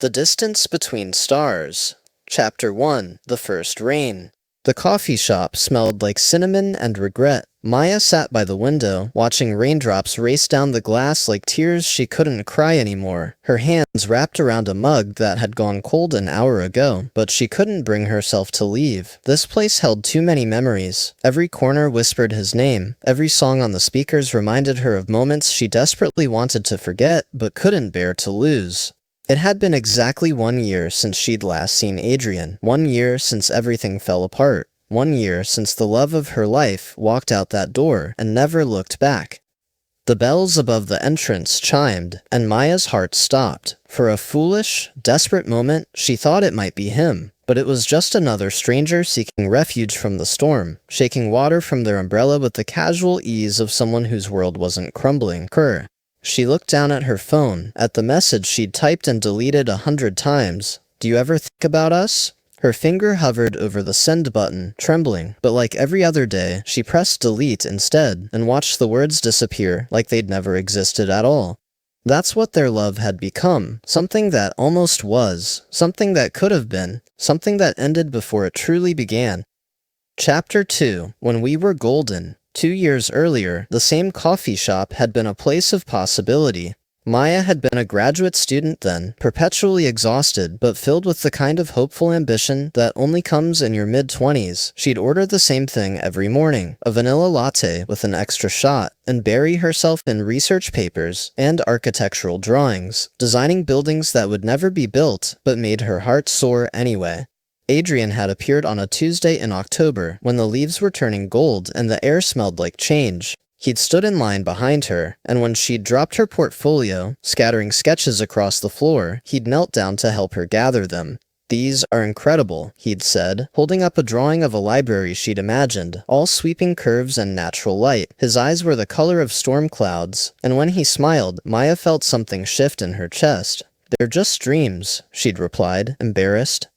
The Distance Between Stars. Chapter 1. The First Rain. The coffee shop smelled like cinnamon and regret. Maya sat by the window, watching raindrops race down the glass like tears she couldn't cry anymore. Her hands wrapped around a mug that had gone cold an hour ago, but she couldn't bring herself to leave. This place held too many memories. Every corner whispered his name. Every song on the speakers reminded her of moments she desperately wanted to forget, but couldn't bear to lose. It had been exactly 1 year since she'd last seen Adrien. 1 year since everything fell apart. 1 year since the love of her life walked out that door and never looked back. The bells above the entrance chimed, and Maya's heart stopped. For a foolish, desperate moment, she thought it might be him. But it was just another stranger seeking refuge from the storm, shaking water from their umbrella with the casual ease of someone whose world wasn't crumbling. She looked down at her phone, at the message she'd typed and deleted 100 times. "Do you ever think about us?" Her finger hovered over the send button, trembling, but like every other day, she pressed delete instead, and watched the words disappear like they'd never existed at all. That's what their love had become, something that almost was, something that could have been, something that ended before it truly began. Chapter 2. When We Were Golden. 2 years earlier, the same coffee shop had been a place of possibility. Maya had been a graduate student then, perpetually exhausted, but filled with the kind of hopeful ambition that only comes in your mid-20s. She'd order the same thing every morning, a vanilla latte with an extra shot, and bury herself in research papers and architectural drawings, designing buildings that would never be built, but made her heart soar anyway. Adrien had appeared on a Tuesday in October, when the leaves were turning gold and the air smelled like change. He'd stood in line behind her, and when she'd dropped her portfolio, scattering sketches across the floor, he'd knelt down to help her gather them. "These are incredible," he'd said, holding up a drawing of a library she'd imagined, all sweeping curves and natural light. His eyes were the color of storm clouds, and when he smiled, Maya felt something shift in her chest. "They're just dreams," she'd replied, embarrassed.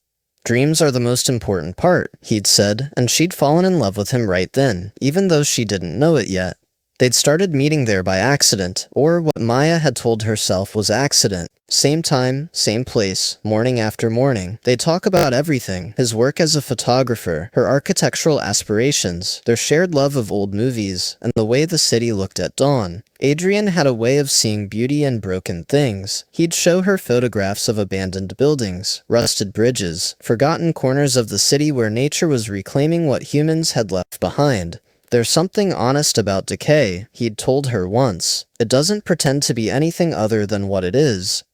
"Dreams are the most important part," he'd said, and she'd fallen in love with him right then, even though she didn't know it yet. They'd started meeting there by accident, or what Maya had told herself was accident. Same time, same place, morning after morning. They'd talk about everything, his work as a photographer, her architectural aspirations, their shared love of old movies, and the way the city looked at dawn. Adrien had a way of seeing beauty in broken things. He'd show her photographs of abandoned buildings, rusted bridges, forgotten corners of the city where nature was reclaiming what humans had left behind. "There's something honest about decay," he'd told her once. "It doesn't pretend to be anything other than what it is."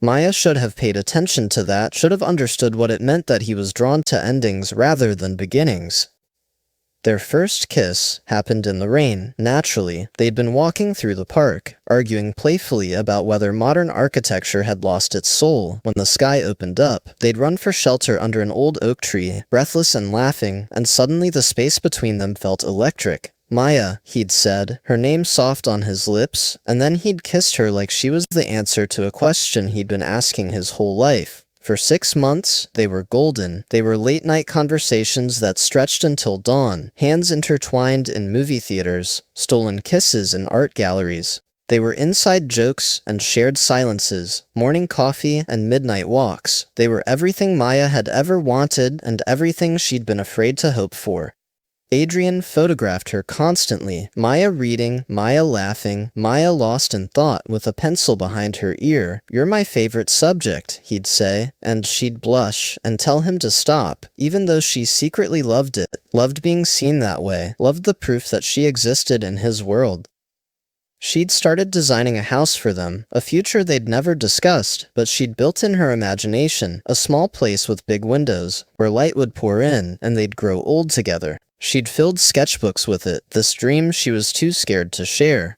Maya should have paid attention to that, should have understood what it meant that he was drawn to endings rather than beginnings. Their first kiss happened in the rain, naturally. They'd been walking through the park, arguing playfully about whether modern architecture had lost its soul. When the sky opened up, they'd run for shelter under an old oak tree, breathless and laughing, and suddenly the space between them felt electric. "Maya," he'd said, her name soft on his lips, and then he'd kissed her like she was the answer to a question he'd been asking his whole life. For 6 months, they were golden. They were late-night conversations that stretched until dawn, hands intertwined in movie theaters, stolen kisses in art galleries. They were inside jokes and shared silences, morning coffee and midnight walks. They were everything Maya had ever wanted and everything she'd been afraid to hope for. Adrien photographed her constantly, Maya reading, Maya laughing, Maya lost in thought with a pencil behind her ear. "You're my favorite subject," he'd say, and she'd blush and tell him to stop, even though she secretly loved it, loved being seen that way, loved the proof that she existed in his world. She'd started designing a house for them, a future they'd never discussed, but she'd built in her imagination, a small place with big windows, where light would pour in, and they'd grow old together. She'd filled sketchbooks with it, this dream she was too scared to share.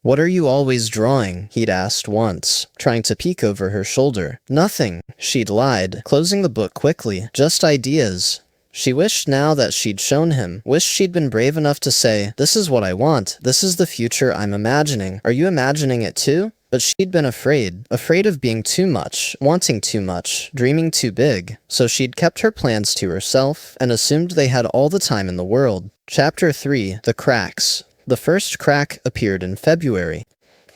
"What are you always drawing?" he'd asked once, trying to peek over her shoulder. "Nothing," she'd lied, closing the book quickly. "Just ideas." She wished now that she'd shown him, wished she'd been brave enough to say, "This is what I want, this is the future I'm imagining. Are you imagining it too?" But she'd been afraid of being too much, wanting too much, dreaming too big. So she'd kept her plans to herself, and assumed they had all the time in the world. Chapter 3. The Cracks. The first crack appeared in February.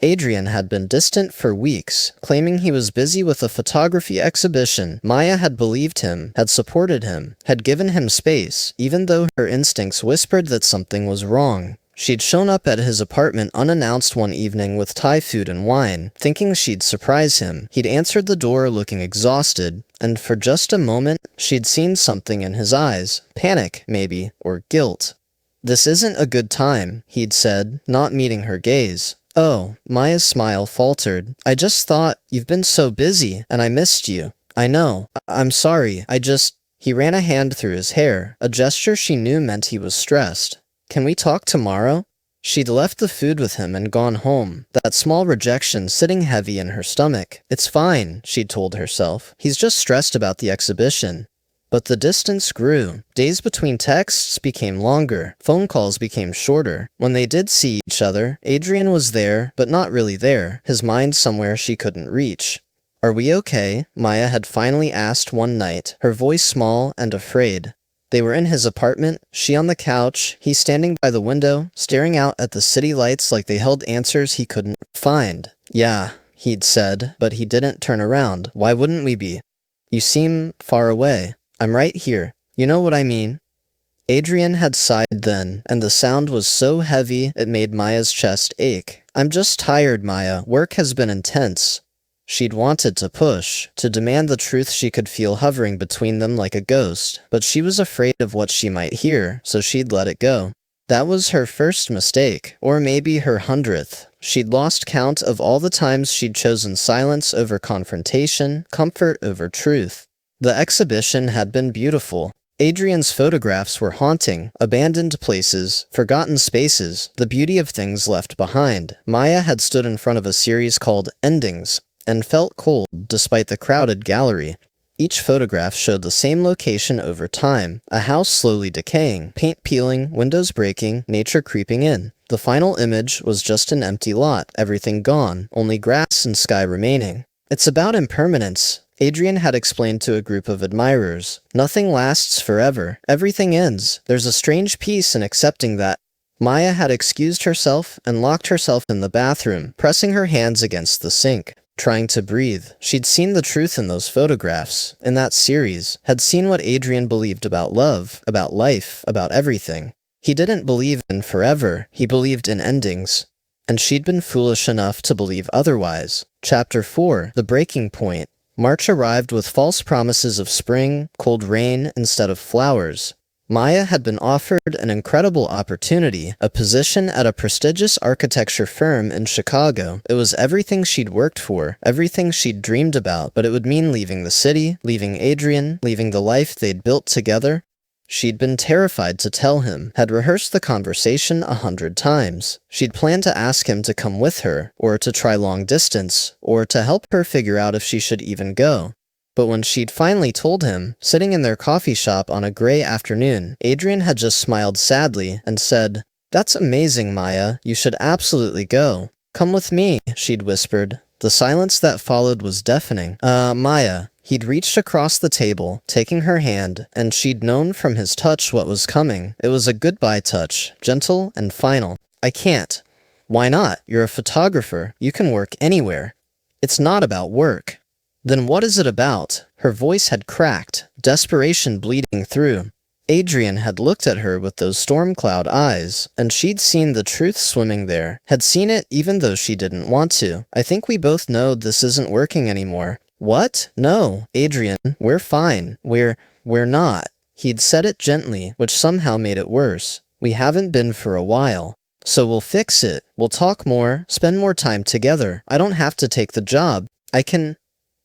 Adrien had been distant for weeks, claiming he was busy with a photography exhibition. Maya had believed him, had supported him, had given him space, even though her instincts whispered that something was wrong. She'd shown up at his apartment unannounced one evening with Thai food and wine, thinking she'd surprise him. He'd answered the door looking exhausted, and for just a moment, she'd seen something in his eyes. Panic, maybe, or guilt. "This isn't a good time," he'd said, not meeting her gaze. "Oh," Maya's smile faltered. "I just thought, you've been so busy, and I missed you. I know. I'm sorry, I just—" He ran a hand through his hair, a gesture she knew meant he was stressed. "Can we talk tomorrow?" She'd left the food with him and gone home, that small rejection sitting heavy in her stomach. "It's fine," she'd told herself. "He's just stressed about the exhibition." But the distance grew. Days between texts became longer. Phone calls became shorter. When they did see each other, Adrien was there, but not really there, his mind somewhere she couldn't reach. "Are we okay?" Maya had finally asked one night, her voice small and afraid. They were in his apartment, she on the couch, he standing by the window, staring out at the city lights like they held answers he couldn't find. "Yeah," he'd said, but he didn't turn around. "Why wouldn't we be? You seem far away." "I'm right here. You know what I mean." Adrien had sighed then, and the sound was so heavy it made Maya's chest ache. "I'm just tired, Maya. Work has been intense." She'd wanted to push, to demand the truth she could feel hovering between them like a ghost, but she was afraid of what she might hear, so she'd let it go. That was her first mistake, or maybe her 100th. She'd lost count of all the times she'd chosen silence over confrontation, comfort over truth. The exhibition had been beautiful. Adrien's photographs were haunting, abandoned places, forgotten spaces, the beauty of things left behind. Maya had stood in front of a series called Endings, and felt cold despite the crowded gallery. Each photograph showed the same location over time, a house slowly decaying, paint peeling, windows breaking, nature creeping in. The final image was just an empty lot, everything gone, only grass and sky remaining. "It's about impermanence," Adrien had explained to a group of admirers. "Nothing lasts forever. Everything ends. There's a strange peace in accepting that." Maya had excused herself and locked herself in the bathroom, pressing her hands against the sink, trying to breathe. She'd seen the truth in those photographs, in that series, had seen what Adrien believed about love, about life, about everything. He didn't believe in forever, he believed in endings. And she'd been foolish enough to believe otherwise. Chapter 4, The Breaking Point. March arrived with false promises of spring, cold rain instead of flowers. Maya had been offered an incredible opportunity, a position at a prestigious architecture firm in Chicago. It was everything she'd worked for, everything she'd dreamed about, but it would mean leaving the city, leaving Adrien, leaving the life they'd built together. She'd been terrified to tell him, had rehearsed the conversation 100 times. She'd planned to ask him to come with her, or to try long distance, or to help her figure out if she should even go. But when she'd finally told him, sitting in their coffee shop on a gray afternoon, Adrien had just smiled sadly and said, "That's amazing, Maya. You should absolutely go." "Come with me," she'd whispered. The silence that followed was deafening. Maya." He'd reached across the table, taking her hand, and she'd known from his touch what was coming. It was a goodbye touch, gentle and final. "I can't." "Why not? You're a photographer. You can work anywhere." "It's not about work." "Then what is it about?" Her voice had cracked, desperation bleeding through. Adrien had looked at her with those storm cloud eyes, and she'd seen the truth swimming there, had seen it even though she didn't want to. "I think we both know this isn't working anymore." "What? No, Adrien, we're fine. We're not." He'd said it gently, which somehow made it worse. "We haven't been for a while. So we'll fix it. We'll talk more, spend more time together. I don't have to take the job. I can—"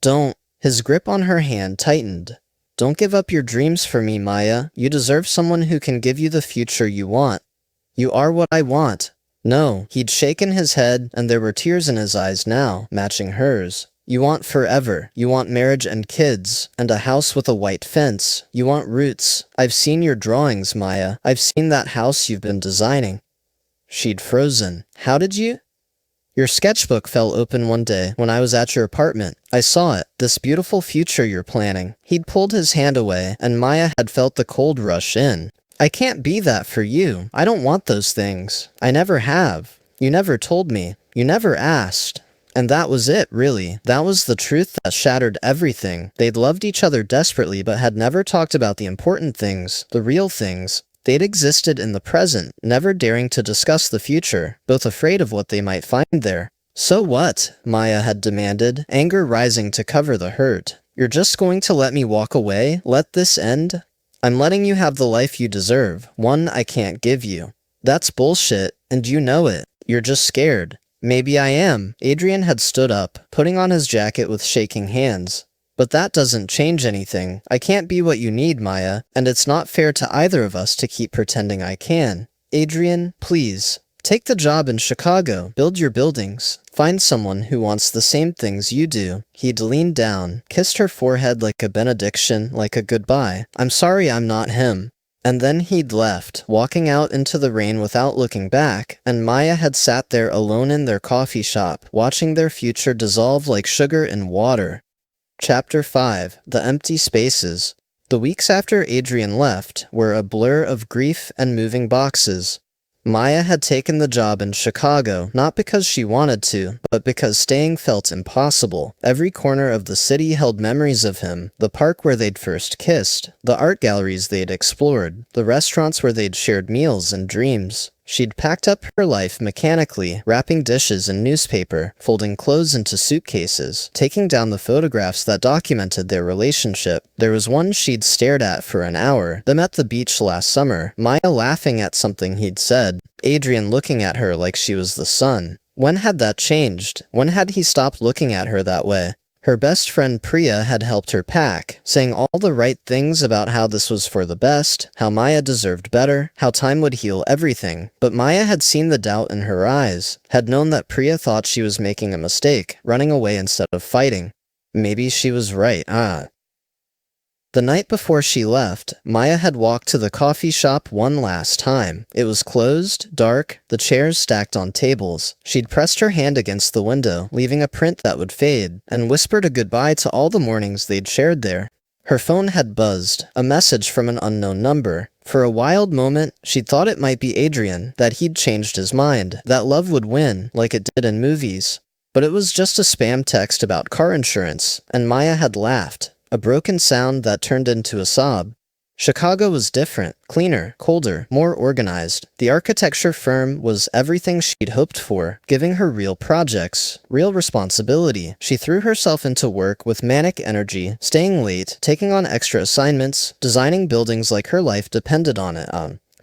"Don't." His grip on her hand tightened. "Don't give up your dreams for me, Maya. You deserve someone who can give you the future you want." "You are what I want." "No." He'd shaken his head, and there were tears in his eyes now, matching hers. "You want forever. You want marriage and kids, and a house with a white fence. You want roots. I've seen your drawings, Maya. I've seen that house you've been designing." She'd frozen. "How did you—" "Your sketchbook fell open one day when I was at your apartment. I saw it. This beautiful future you're planning." He'd pulled his hand away, and Maya had felt the cold rush in. "I can't be that for you. I don't want those things. I never have. You never told me." You never asked. And that was it, really. That was the truth that shattered everything. They'd loved each other desperately but had never talked about the important things, the real things. They'd existed in the present, never daring to discuss the future, both afraid of what they might find there. So what? Maya had demanded, anger rising to cover the hurt. You're just going to let me walk away? Let this end? I'm letting you have the life you deserve, one I can't give you. That's bullshit, and you know it. You're just scared. Maybe I am. Adrien had stood up, putting on his jacket with shaking hands. But that doesn't change anything. I can't be what you need, Maya, and it's not fair to either of us to keep pretending I can. Adrien, please. Take the job in Chicago, build your buildings, find someone who wants the same things you do. He'd leaned down, kissed her forehead like a benediction, like a goodbye. I'm sorry I'm not him. And then he'd left, walking out into the rain without looking back, and Maya had sat there alone in their coffee shop, watching their future dissolve like sugar in water. Chapter 5. The Empty Spaces. The weeks after Adrien left were a blur of grief and moving boxes. Maya had taken the job in Chicago, not because she wanted to, but because staying felt impossible. Every corner of the city held memories of him, the park where they'd first kissed, the art galleries they'd explored, the restaurants where they'd shared meals and dreams. She'd packed up her life mechanically, wrapping dishes in newspaper, folding clothes into suitcases, taking down the photographs that documented their relationship. There was one she'd stared at for an hour, them at the beach last summer, Maya laughing at something he'd said, Adrien looking at her like she was the sun. When had that changed? When had he stopped looking at her that way? Her best friend Priya had helped her pack, saying all the right things about how this was for the best, how Maya deserved better, how time would heal everything. But Maya had seen the doubt in her eyes, had known that Priya thought she was making a mistake, running away instead of fighting. Maybe she was right, The night before she left, Maya had walked to the coffee shop one last time. It was closed, dark, the chairs stacked on tables. She'd pressed her hand against the window, leaving a print that would fade, and whispered a goodbye to all the mornings they'd shared there. Her phone had buzzed, a message from an unknown number. For a wild moment, she'd thought it might be Adrien, that he'd changed his mind, that love would win, like it did in movies. But it was just a spam text about car insurance, and Maya had laughed. A broken sound that turned into a sob. Chicago was different, cleaner, colder, more organized. The architecture firm was everything she'd hoped for, giving her real projects, real responsibility. She threw herself into work with manic energy, staying late, taking on extra assignments, designing buildings like her life depended on it.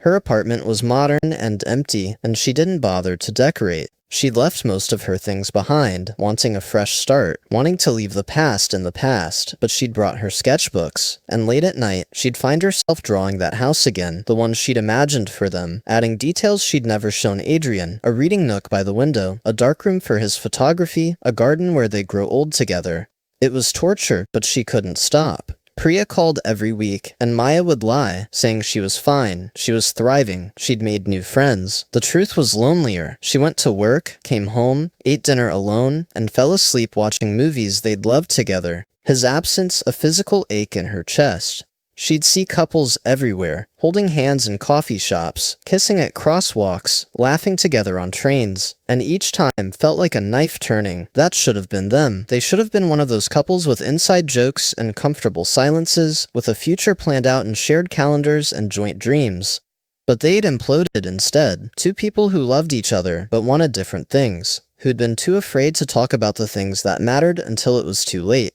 Her apartment was modern and empty, and she didn't bother to decorate. She'd left most of her things behind, wanting a fresh start, wanting to leave the past in the past, but she'd brought her sketchbooks, and late at night, she'd find herself drawing that house again, the one she'd imagined for them, adding details she'd never shown Adrien, a reading nook by the window, a darkroom for his photography, a garden where they'd grow old together. It was torture, but she couldn't stop. Priya called every week, and Maya would lie, saying she was fine, she was thriving, she'd made new friends. The truth was lonelier. She went to work, came home, ate dinner alone, and fell asleep watching movies they'd loved together. His absence a physical ache in her chest. She'd see couples everywhere, holding hands in coffee shops, kissing at crosswalks, laughing together on trains, and each time felt like a knife turning. That should have been them. They should have been one of those couples with inside jokes and comfortable silences, with a future planned out in shared calendars and joint dreams. But they'd imploded instead. Two people who loved each other, but wanted different things, who'd been too afraid to talk about the things that mattered until it was too late.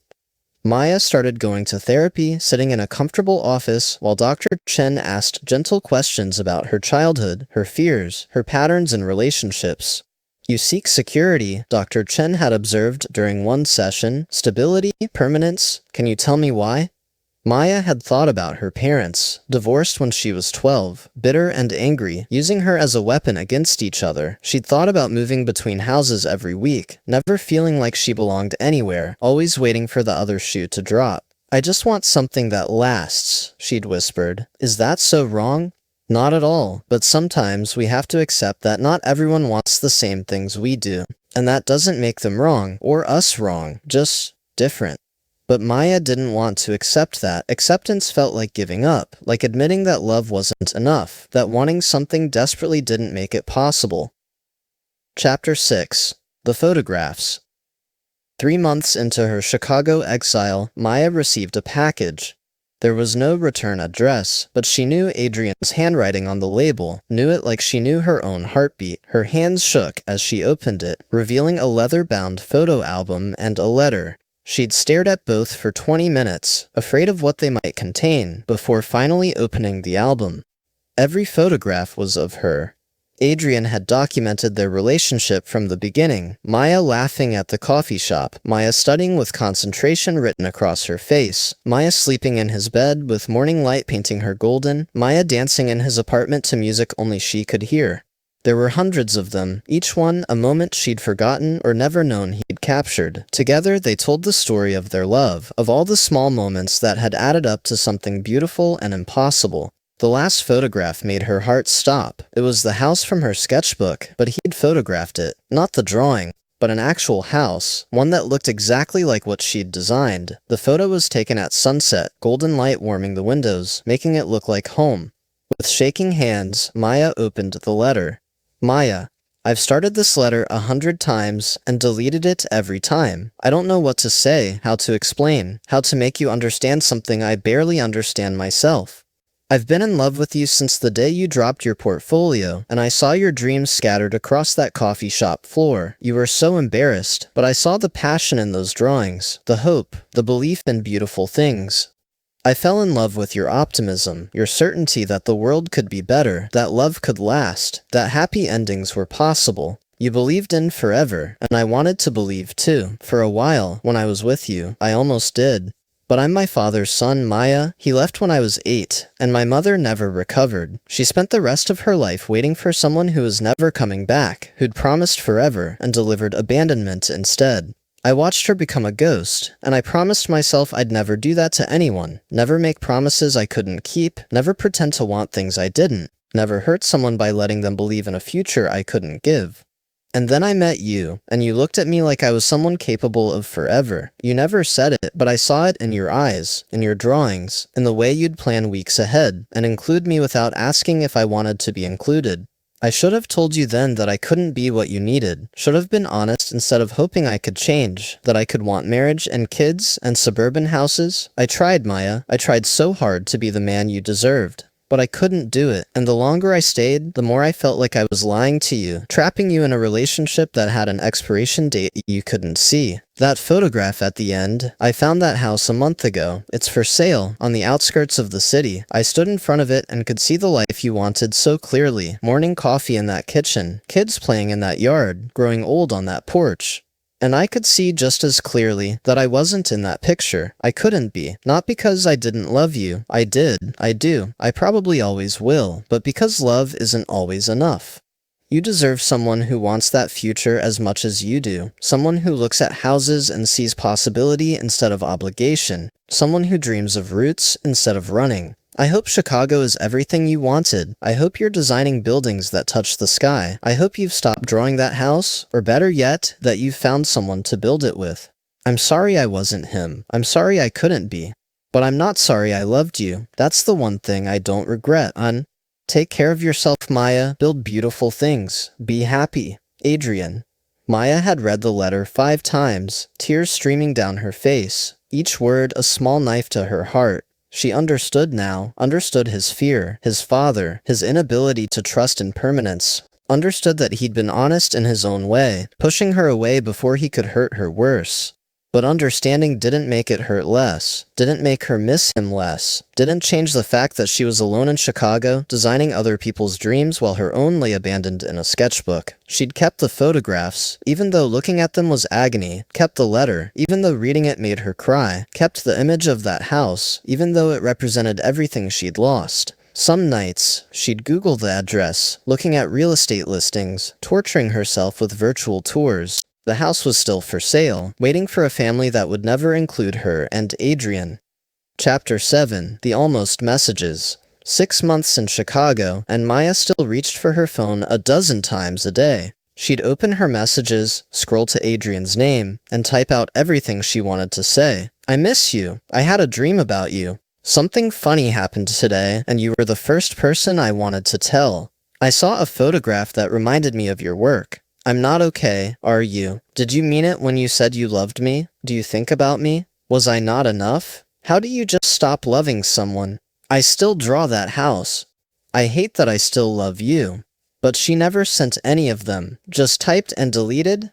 Maya started going to therapy, sitting in a comfortable office while Dr. Chen asked gentle questions about her childhood, her fears, her patterns in relationships. You seek security, Dr. Chen had observed during one session. Stability, permanence. Can you tell me why? Maya had thought about her parents, divorced when she was 12, bitter and angry, using her as a weapon against each other. She'd thought about moving between houses every week, never feeling like she belonged anywhere, always waiting for the other shoe to drop. I just want something that lasts, she'd whispered. Is that so wrong? Not at all, but sometimes we have to accept that not everyone wants the same things we do, and that doesn't make them wrong, or us wrong, just different. But Maya didn't want to accept that. Acceptance felt like giving up, like admitting that love wasn't enough, that wanting something desperately didn't make it possible. Chapter 6. The photographs. 3 months into her Chicago exile, Maya received a package. There was no return address, but she knew Adrien's handwriting on the label, knew it like she knew her own heartbeat. Her hands shook as she opened it, revealing a leather-bound photo album and a letter. She'd stared at both for 20 minutes, afraid of what they might contain, before finally opening the album. Every photograph was of her. Adrien had documented their relationship from the beginning, Maya laughing at the coffee shop, Maya studying with concentration written across her face, Maya sleeping in his bed with morning light painting her golden, Maya dancing in his apartment to music only she could hear. There were hundreds of them, each one a moment she'd forgotten or never known he'd captured. Together they told the story of their love, of all the small moments that had added up to something beautiful and impossible. The last photograph made her heart stop. It was the house from her sketchbook, but he'd photographed it. Not the drawing, but an actual house, one that looked exactly like what she'd designed. The photo was taken at sunset, golden light warming the windows, making it look like home. With shaking hands, Maya opened the letter. Maya, I've started this letter 100 times and deleted it every time. I don't know what to say, how to explain, how to make you understand something I barely understand myself. I've been in love with you since the day you dropped your portfolio, and I saw your dreams scattered across that coffee shop floor. You were so embarrassed, but I saw the passion in those drawings, the hope, the belief in beautiful things. I fell in love with your optimism, your certainty that the world could be better, that love could last, that happy endings were possible. You believed in forever, and I wanted to believe too. For a while, when I was with you, I almost did. But I'm my father's son, Maya. He left when I was 8, and my mother never recovered. She spent the rest of her life waiting for someone who was never coming back, who'd promised forever and delivered abandonment instead. I watched her become a ghost, and I promised myself I'd never do that to anyone, never make promises I couldn't keep, never pretend to want things I didn't, never hurt someone by letting them believe in a future I couldn't give. And then I met you, and you looked at me like I was someone capable of forever. You never said it, but I saw it in your eyes, in your drawings, in the way you'd plan weeks ahead, and include me without asking if I wanted to be included. I should have told you then that I couldn't be what you needed, should have been honest instead of hoping I could change, that I could want marriage and kids and suburban houses. I tried, Maya. I tried so hard to be the man you deserved. But I couldn't do it, and the longer I stayed, the more I felt like I was lying to you, trapping you in a relationship that had an expiration date you couldn't see. That photograph at the end, I found that house a month ago. It's for sale, on the outskirts of the city. I stood in front of it and could see the life you wanted so clearly. Morning coffee in that kitchen, kids playing in that yard, growing old on that porch. And I could see just as clearly that I wasn't in that picture. I couldn't be. Not because I didn't love you. I did. I do. I probably always will. But because love isn't always enough. You deserve someone who wants that future as much as you do. Someone who looks at houses and sees possibility instead of obligation. Someone who dreams of roots instead of running. I hope Chicago is everything you wanted. I hope you're designing buildings that touch the sky. I hope you've stopped drawing that house, or better yet, that you've found someone to build it with. I'm sorry I wasn't him. I'm sorry I couldn't be. But I'm not sorry I loved you. That's the one thing I don't regret, Take care of yourself, Maya. Build beautiful things. Be happy. Adrien. Maya had read the letter 5 times, tears streaming down her face, each word a small knife to her heart. She understood now, understood his fear, his father, his inability to trust in permanence, understood that he'd been honest in his own way, pushing her away before he could hurt her worse. But understanding didn't make it hurt less, didn't make her miss him less, didn't change the fact that she was alone in Chicago, designing other people's dreams while her own lay abandoned in a sketchbook. She'd kept the photographs, even though looking at them was agony, kept the letter, even though reading it made her cry, kept the image of that house, even though it represented everything she'd lost. Some nights, she'd Google the address, looking at real estate listings, torturing herself with virtual tours. The house was still for sale, waiting for a family that would never include her and Adrien. Chapter 7. The Almost Messages. 6 months in Chicago, and Maya still reached for her phone a dozen times a day. She'd open her messages, scroll to Adrien's name, and type out everything she wanted to say. I miss you. I had a dream about you. Something funny happened today, and you were the first person I wanted to tell. I saw a photograph that reminded me of your work. I'm not okay, are you? Did you mean it when you said you loved me? Do you think about me? Was I not enough? How do you just stop loving someone? I still draw that house. I hate that I still love you. But she never sent any of them, just typed and deleted,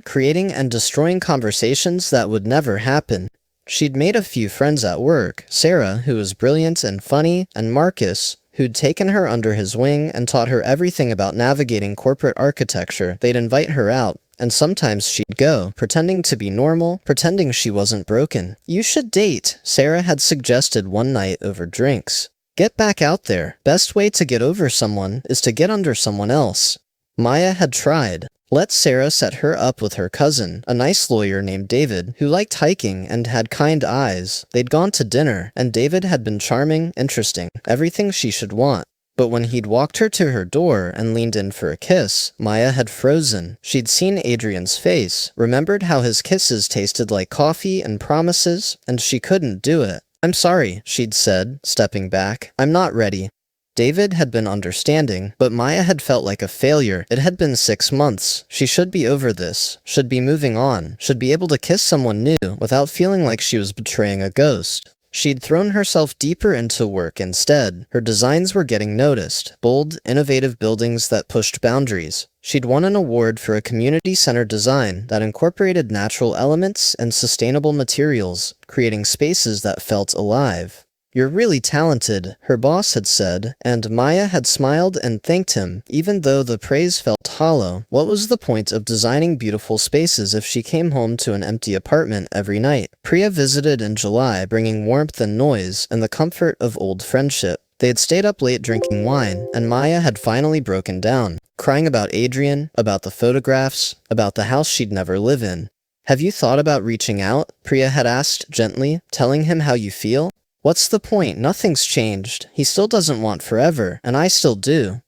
creating and destroying conversations that would never happen. She'd made a few friends at work, Sarah, who was brilliant and funny, and Marcus, who'd taken her under his wing and taught her everything about navigating corporate architecture. They'd invite her out, and sometimes she'd go, pretending to be normal, pretending she wasn't broken. You should date, Sarah had suggested one night over drinks. Get back out there. Best way to get over someone is to get under someone else. Maya had tried. Let Sarah set her up with her cousin, a nice lawyer named David, who liked hiking and had kind eyes. They'd gone to dinner, and David had been charming, interesting, everything she should want. But when he'd walked her to her door and leaned in for a kiss, Maya had frozen. She'd seen Adrien's face, remembered how his kisses tasted like coffee and promises, and she couldn't do it. I'm sorry, she'd said, stepping back. I'm not ready. David had been understanding, but Maya had felt like a failure. It had been 6 months. She should be over this, should be moving on, should be able to kiss someone new without feeling like she was betraying a ghost. She'd thrown herself deeper into work instead. Her designs were getting noticed, bold, innovative buildings that pushed boundaries. She'd won an award for a community-centered design that incorporated natural elements and sustainable materials, creating spaces that felt alive. You're really talented, her boss had said, and Maya had smiled and thanked him, even though the praise felt hollow. What was the point of designing beautiful spaces if she came home to an empty apartment every night? Priya visited in July, bringing warmth and noise, and the comfort of old friendship. They had stayed up late drinking wine, and Maya had finally broken down, crying about Adrien, about the photographs, about the house she'd never live in. Have you thought about reaching out? Priya had asked gently, telling him how you feel? What's the point? Nothing's changed. He still doesn't want forever, and I still do.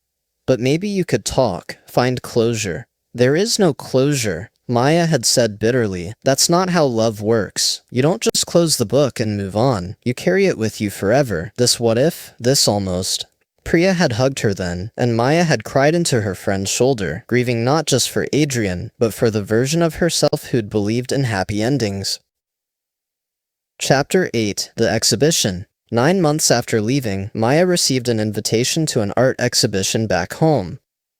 But maybe you could talk, find closure. There is no closure, Maya had said bitterly. That's not how love works. You don't just close the book and move on. You carry it with you forever. This what if, this almost. Priya had hugged her then, and Maya had cried into her friend's shoulder, grieving not just for Adrien, but for the version of herself who'd believed in happy endings. Chapter 8. The Exhibition. 9 months after leaving, Maya received an invitation to an art exhibition back home.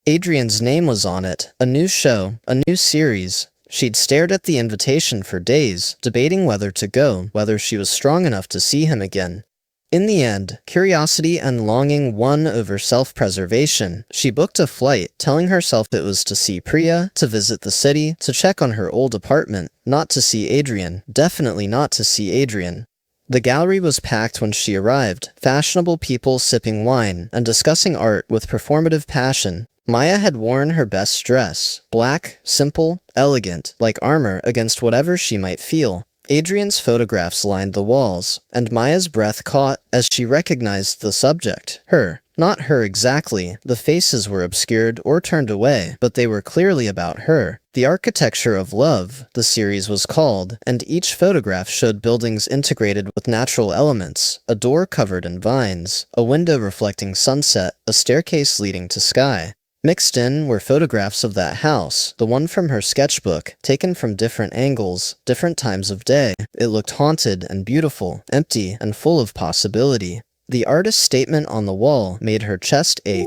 Adrien's name was on it, a new show, a new series. She'd stared at the invitation for days, debating whether to go, whether she was strong enough to see him again. In the end, curiosity and longing won over self-preservation. She booked a flight, telling herself it was to see Priya, to visit the city, to check on her old apartment, not to see Adrien, definitely not to see Adrien. The gallery was packed when she arrived, fashionable people sipping wine and discussing art with performative passion. Maya had worn her best dress, black, simple, elegant, like armor against whatever she might feel. Adrien's photographs lined the walls, and Maya's breath caught as she recognized the subject. Her. Not her exactly. The faces were obscured or turned away, but they were clearly about her. The Architecture of Love, the series was called, and each photograph showed buildings integrated with natural elements, a door covered in vines, a window reflecting sunset, a staircase leading to sky. Mixed in were photographs of that house, the one from her sketchbook, taken from different angles, different times of day. It looked haunted and beautiful, empty and full of possibility. The artist's statement on the wall made her chest ache.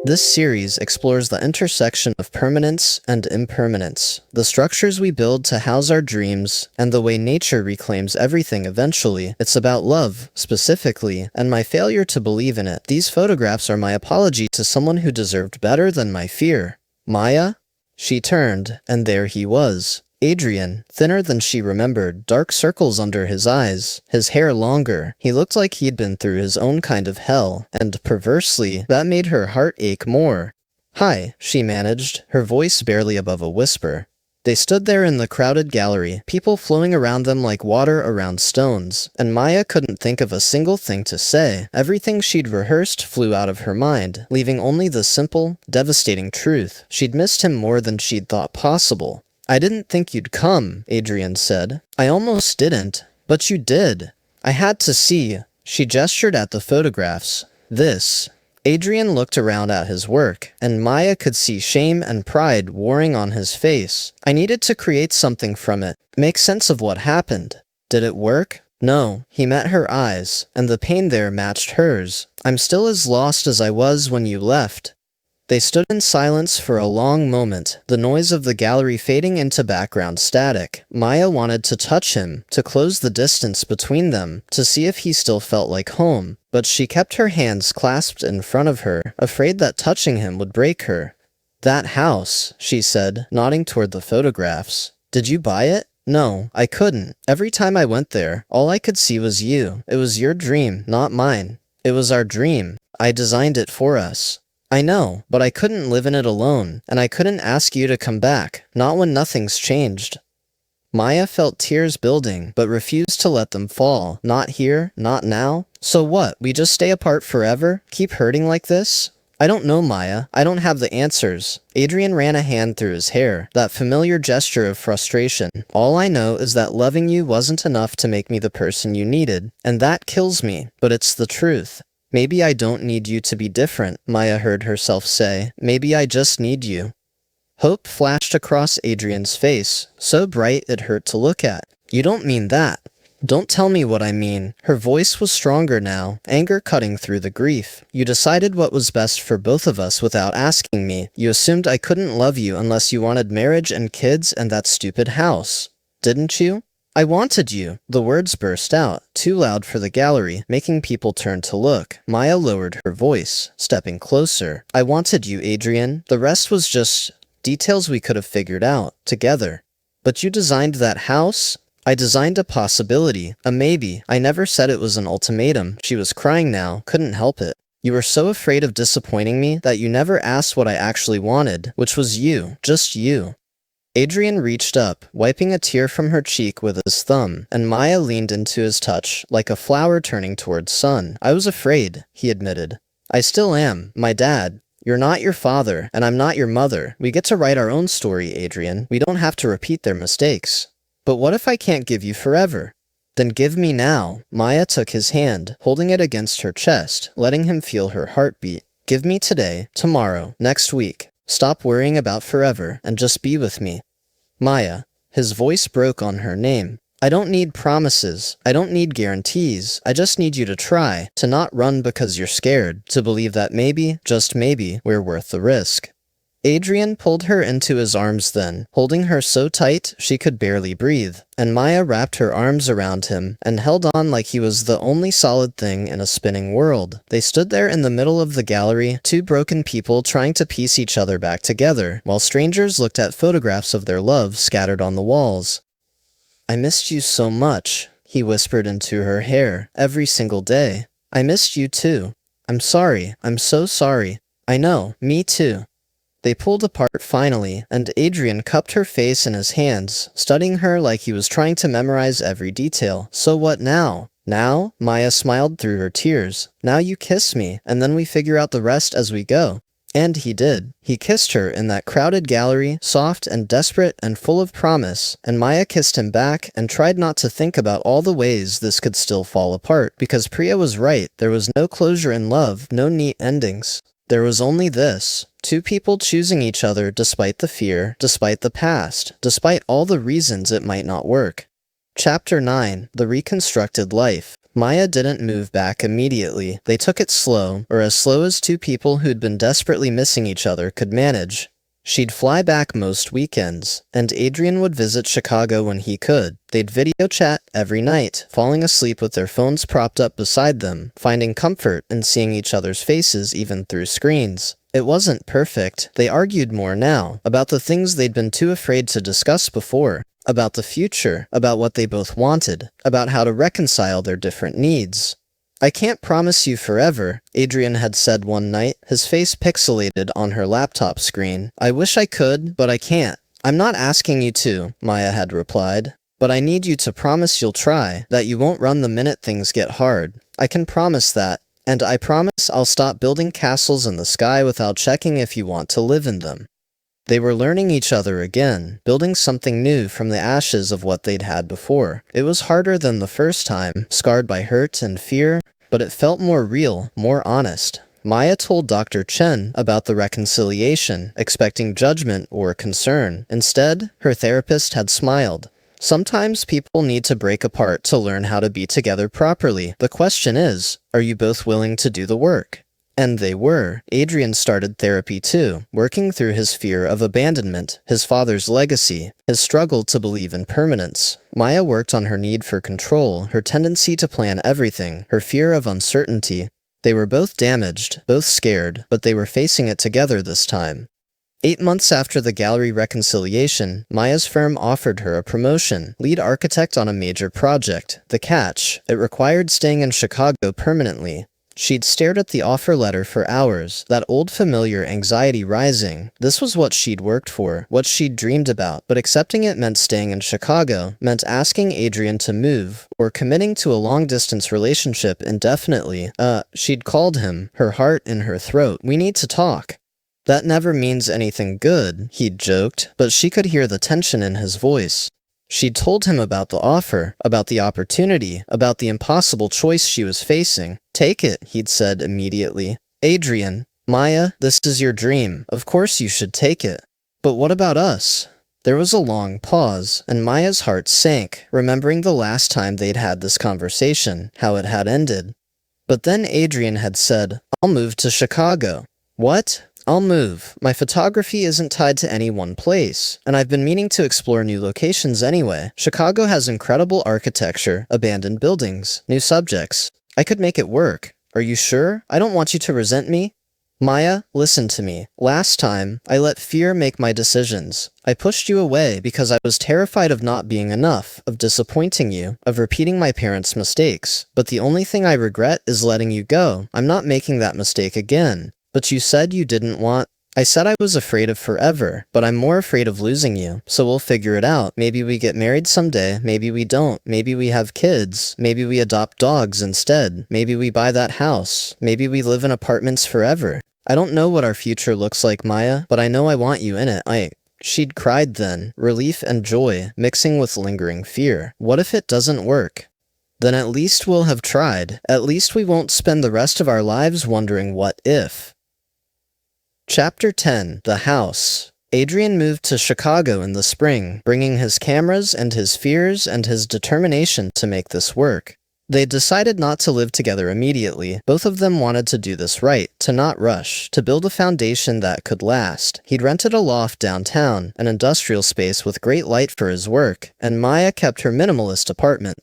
This series explores the intersection of permanence and impermanence, the structures we build to house our dreams, and the way nature reclaims everything eventually. It's about love, specifically, and my failure to believe in it. These photographs are my apology to someone who deserved better than my fear. Maya? She turned, and there he was. Adrien, thinner than she remembered, dark circles under his eyes, his hair longer. He looked like he'd been through his own kind of hell, and perversely, that made her heart ache more. Hi, she managed, her voice barely above a whisper. They stood there in the crowded gallery, people flowing around them like water around stones, and Maya couldn't think of a single thing to say. Everything she'd rehearsed flew out of her mind, leaving only the simple, devastating truth. She'd missed him more than she'd thought possible. I didn't think you'd come, Adrien said. I almost didn't, but you did. I had to see. She gestured at the photographs. This. Adrien looked around at his work, and Maya could see shame and pride warring on his face. I needed to create something from it, make sense of what happened. Did it work? No. He met her eyes, and the pain there matched hers. I'm still as lost as I was when you left. They stood in silence for a long moment, the noise of the gallery fading into background static. Maya wanted to touch him, to close the distance between them, to see if he still felt like home, but she kept her hands clasped in front of her, afraid that touching him would break her. "That house," she said, nodding toward the photographs. "Did you buy it?" "No, I couldn't. Every time I went there, all I could see was you. It was your dream, not mine. It was our dream. I designed it for us." "I know, but I couldn't live in it alone, and I couldn't ask you to come back, not when nothing's changed." Maya felt tears building, but refused to let them fall. Not here, not now. "So what, we just stay apart forever? Keep hurting like this?" "I don't know, Maya. I don't have the answers." Adrien ran a hand through his hair, that familiar gesture of frustration. "All I know is that loving you wasn't enough to make me the person you needed, and that kills me, but it's the truth. Maybe I don't need you to be different," Maya heard herself say. "Maybe I just need you." Hope flashed across Adrien's face, so bright it hurt to look at. "You don't mean that." "Don't tell me what I mean." Her voice was stronger now, anger cutting through the grief. "You decided what was best for both of us without asking me. You assumed I couldn't love you unless you wanted marriage and kids and that stupid house. Didn't you?" "I wanted you." The words burst out, too loud for the gallery, making people turn to look. Maya lowered her voice, stepping closer. "I wanted you, Adrien. The rest was just details we could have figured out, together. But you designed that house?" "I designed a possibility, a maybe. I never said it was an ultimatum." She was crying now, couldn't help it. "You were so afraid of disappointing me that you never asked what I actually wanted, which was you, just you." Adrien reached up, wiping a tear from her cheek with his thumb, and Maya leaned into his touch, like a flower turning towards sun. "I was afraid," he admitted. "I still am. My dad. You're not your father, and I'm not your mother. We get to write our own story, Adrien. We don't have to repeat their mistakes." "But what if I can't give you forever?" "Then give me now." Maya took his hand, holding it against her chest, letting him feel her heartbeat. "Give me today, tomorrow, next week. Stop worrying about forever, and just be with me." "Maya." His voice broke on her name. "I don't need promises. I don't need guarantees. I just need you to try, to not run because you're scared, to believe that maybe, just maybe, we're worth the risk." Adrien pulled her into his arms then, holding her so tight she could barely breathe, and Maya wrapped her arms around him and held on like he was the only solid thing in a spinning world. They stood there in the middle of the gallery, two broken people trying to piece each other back together, while strangers looked at photographs of their love scattered on the walls. "I missed you so much," he whispered into her hair, "every single day. I missed you too. I'm sorry. I'm so sorry. I know, me too." They pulled apart finally, and Adrien cupped her face in his hands, studying her like he was trying to memorize every detail. "So what now?" "Now?" Maya smiled through her tears. "Now you kiss me, and then we figure out the rest as we go." And he did. He kissed her in that crowded gallery, soft and desperate and full of promise, and Maya kissed him back and tried not to think about all the ways this could still fall apart, because Priya was right. There was no closure in love, no neat endings. There was only this. Two people choosing each other despite the fear, despite the past, despite all the reasons it might not work. Chapter 9. The Reconstructed Life. Maya didn't move back immediately. They took it slow, or as slow as two people who'd been desperately missing each other could manage. She'd fly back most weekends, and Adrien would visit Chicago when he could. They'd video chat every night, falling asleep with their phones propped up beside them, finding comfort in seeing each other's faces even through screens. It wasn't perfect. They argued more now, about the things they'd been too afraid to discuss before, about the future, about what they both wanted, about how to reconcile their different needs. "I can't promise you forever," Adrien had said one night, his face pixelated on her laptop screen. "I wish I could, but I can't." "I'm not asking you to," Maya had replied. "But I need you to promise you'll try, that you won't run the minute things get hard. I can promise that. And I promise I'll stop building castles in the sky without checking if you want to live in them." They were learning each other again, building something new from the ashes of what they'd had before. It was harder than the first time, scarred by hurt and fear, but it felt more real, more honest. Maya told Dr. Chen about the reconciliation, expecting judgment or concern. Instead, her therapist had smiled. Sometimes people need to break apart to learn how to be together properly. The question is, are you both willing to do the work? And they were. Adrien started therapy too, working through his fear of abandonment, his father's legacy, his struggle to believe in permanence. Maya worked on her need for control, her tendency to plan everything, her fear of uncertainty. They were both damaged, both scared, but they were facing it together this time. 8 months after the gallery reconciliation, Maya's firm offered her a promotion, lead architect on a major project. The catch, it required staying in Chicago permanently. She'd stared at the offer letter for hours, that old familiar anxiety rising. This was what she'd worked for, what she'd dreamed about, but accepting it meant staying in Chicago, meant asking Adrien to move, or committing to a long-distance relationship indefinitely. She'd called him, her heart in her throat. "We need to talk." "That never means anything good," he'd joked, but she could hear the tension in his voice. She'd told him about the offer, about the opportunity, about the impossible choice she was facing. "Take it," he'd said immediately. "Adrien, Maya, this is your dream. Of course you should take it. But what about us?" There was a long pause, and Maya's heart sank, remembering the last time they'd had this conversation, how it had ended. But then Adrien had said, "I'll move to Chicago." "What?" "I'll move. My photography isn't tied to any one place, and I've been meaning to explore new locations anyway. Chicago has incredible architecture, abandoned buildings, new subjects. I could make it work. Are you sure? I don't want you to resent me." "Maya, listen to me. Last time, I let fear make my decisions. I pushed you away because I was terrified of not being enough, of disappointing you, of repeating my parents' mistakes. But the only thing I regret is letting you go. I'm not making that mistake again. But you said you didn't want—" "I said I was afraid of forever, but I'm more afraid of losing you, so we'll figure it out. Maybe we get married someday, maybe we don't, maybe we have kids, maybe we adopt dogs instead, maybe we buy that house, maybe we live in apartments forever. I don't know what our future looks like, Maya, but I know I want you in it. She'd cried then, relief and joy, mixing with lingering fear. "What if it doesn't work? Then at least we'll have tried. At least we won't spend the rest of our lives wondering what if." Chapter 10. The House. Adrien moved to Chicago in the spring, bringing his cameras and his fears and his determination to make this work. They decided not to live together immediately. Both of them wanted to do this right, to not rush, to build a foundation that could last. He'd rented a loft downtown, an industrial space with great light for his work, and Maya kept her minimalist apartment.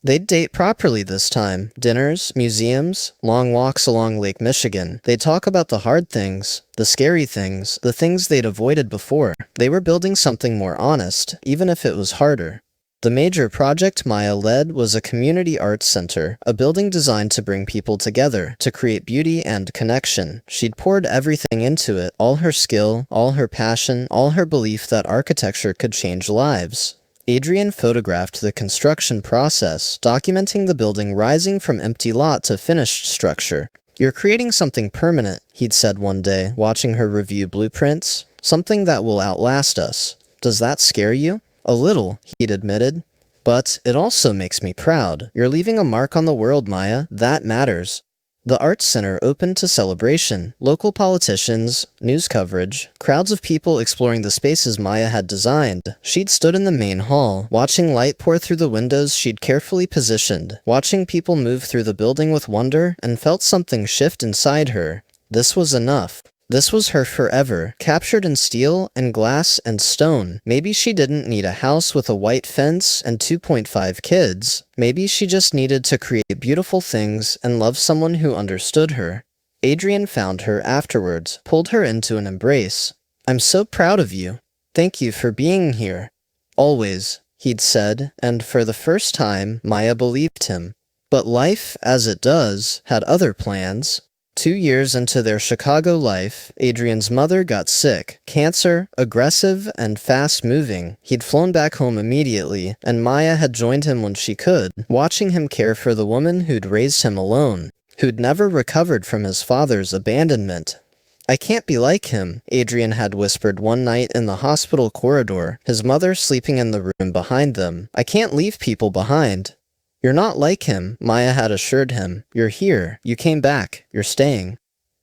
They'd date properly this time. Dinners, museums, long walks along Lake Michigan. They'd talk about the hard things, the scary things, the things they'd avoided before. They were building something more honest, even if it was harder. The major project Maya led was a community arts center, a building designed to bring people together, to create beauty and connection. She'd poured everything into it, all her skill, all her passion, all her belief that architecture could change lives. Adrien photographed the construction process, documenting the building rising from empty lot to finished structure. "You're creating something permanent," he'd said one day, watching her review blueprints. "Something that will outlast us. Does that scare you?" "A little," he'd admitted. "But it also makes me proud. You're leaving a mark on the world, Maya. That matters." The Arts Center opened to celebration. Local politicians, news coverage, crowds of people exploring the spaces Maya had designed. She'd stood in the main hall, watching light pour through the windows she'd carefully positioned, watching people move through the building with wonder, and felt something shift inside her. This was enough. This was her forever, captured in steel and glass and stone. Maybe she didn't need a house with a white fence and 2.5 kids. Maybe she just needed to create beautiful things and love someone who understood her. Adrien found her afterwards, pulled her into an embrace. "I'm so proud of you. Thank you for being here." "Always," he'd said, and for the first time, Maya believed him. But life, as it does, had other plans. 2 years into their Chicago life, Adrien's mother got sick. Cancer, aggressive and fast-moving. He'd flown back home immediately, and Maya had joined him when she could, watching him care for the woman who'd raised him alone, who'd never recovered from his father's abandonment. "I can't be like him," Adrien had whispered one night in the hospital corridor, his mother sleeping in the room behind them. "I can't leave people behind." "You're not like him," Maya had assured him. "You're here. You came back. You're staying."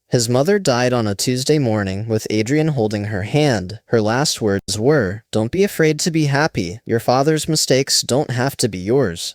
His mother died on a Tuesday morning with Adrien holding her hand. Her last words were, "Don't be afraid to be happy. Your father's mistakes don't have to be yours."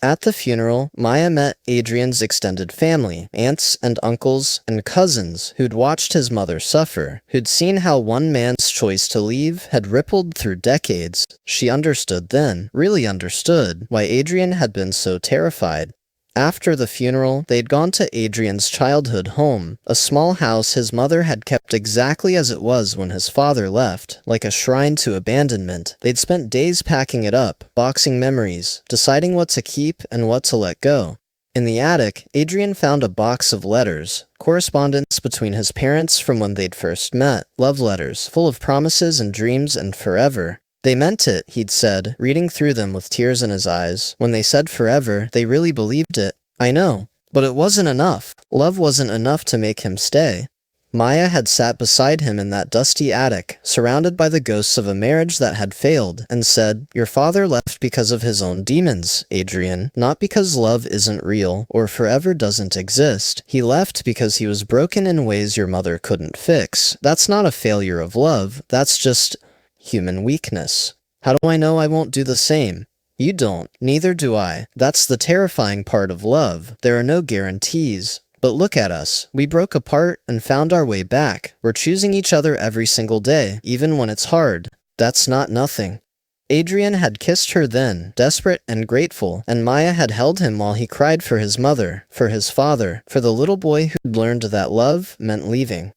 At the funeral, Maya met Adrien's extended family, aunts and uncles and cousins who'd watched his mother suffer, who'd seen how one man's choice to leave had rippled through decades. She understood then, really understood, why Adrien had been so terrified. After the funeral, they'd gone to Adrien's childhood home, a small house his mother had kept exactly as it was when his father left, like a shrine to abandonment. They'd spent days packing it up, boxing memories, deciding what to keep and what to let go. In the attic, Adrien found a box of letters, correspondence between his parents from when they'd first met, love letters, full of promises and dreams and forever. They meant it, he'd said, reading through them with tears in his eyes. When they said forever, they really believed it. I know. But it wasn't enough. Love wasn't enough to make him stay. Maya had sat beside him in that dusty attic, surrounded by the ghosts of a marriage that had failed, and said, "Your father left because of his own demons, Adrien, not because love isn't real, or forever doesn't exist. He left because he was broken in ways your mother couldn't fix. That's not a failure of love, that's just human weakness. How do I know I won't do the same? You don't. Neither do I. That's the terrifying part of love. There are no guarantees. But look at us. We broke apart and found our way back. We're choosing each other every single day, even when it's hard. That's not nothing." Adrien had kissed her then, desperate and grateful, and Maya had held him while he cried for his mother, for his father, for the little boy who'd learned that love meant leaving.